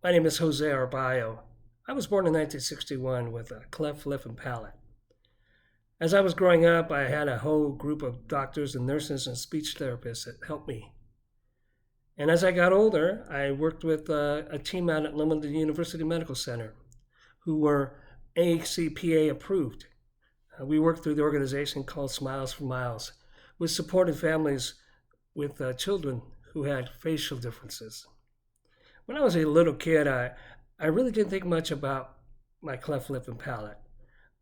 My name is Jose Arballo. I was born in 1961 with a cleft lip and palate. As I was growing up, I had a whole group of doctors and nurses and speech therapists that helped me. And as I got older, I worked with a team out at Limited University Medical Center who were ACPA approved. We worked through the organization called Smiles for Miles, which supported families with children who had facial differences. When I was a little kid, I really didn't think much about my cleft lip and palate.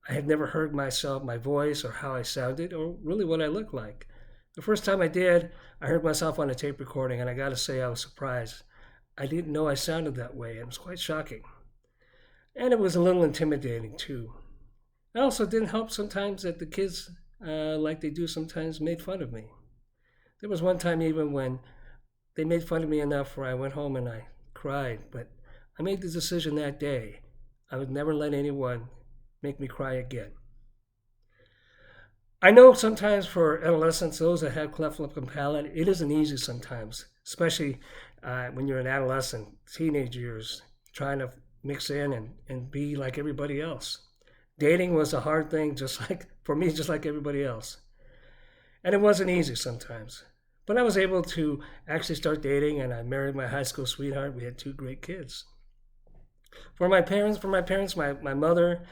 I had never heard myself, my voice, or how I sounded, or really what I looked like. The first time I did, I heard myself on a tape recording, and I gotta say, I was surprised. I didn't know I sounded that way, and it was quite shocking. And it was a little intimidating, too. It also didn't help sometimes that the kids, like they do sometimes, made fun of me. There was one time even when they made fun of me enough where I went home and I cried, but I made the decision that day I would never let anyone make me cry again. I know sometimes for adolescents, those that have cleft lip and palate, it isn't easy sometimes, especially when you're in adolescent, teenage years, trying to mix in and be like everybody else. Dating was a hard thing, just like for me, just like everybody else. And it wasn't easy sometimes. But I was able to actually start dating, and I married my high school sweetheart. We had two great kids. My mother,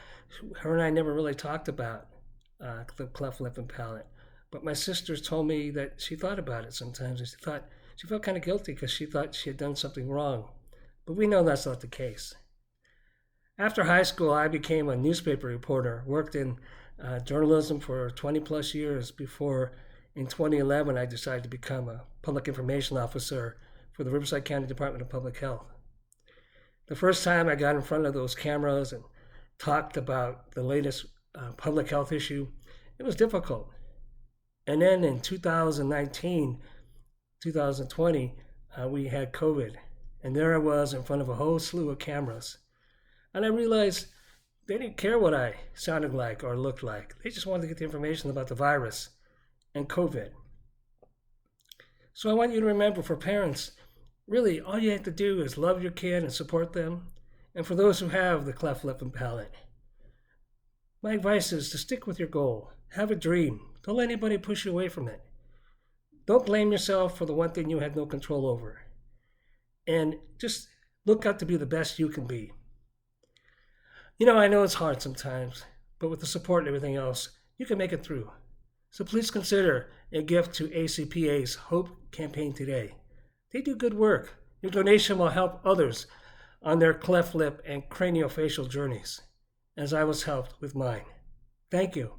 her and I never really talked about the cleft lip and palate. But my sisters told me that she thought about it sometimes. And she felt kind of guilty because she thought she had done something wrong. But we know that's not the case. After high school, I became a newspaper reporter, worked in journalism for 20 plus years before in 2011 I decided to become a public information officer for the Riverside County Department of Public Health. The first time I got in front of those cameras and talked about the latest public health issue, it was difficult. And then in 2019, 2020, we had COVID. And there I was in front of a whole slew of cameras. And I realized they didn't care what I sounded like or looked like. They just wanted to get the information about the virus and COVID. So I want you to remember, for parents, really all you have to do is love your kid and support them. And for those who have the cleft lip and palate, my advice is to stick with your goal. Have a dream. Don't let anybody push you away from it. Don't blame yourself for the one thing you had no control over. And just look out to be the best you can be. You know, I know it's hard sometimes, but with the support and everything else, you can make it through. So please consider a gift to ACPA's Hope campaign today. They do good work. Your donation will help others on their cleft lip and craniofacial journeys, as I was helped with mine. Thank you.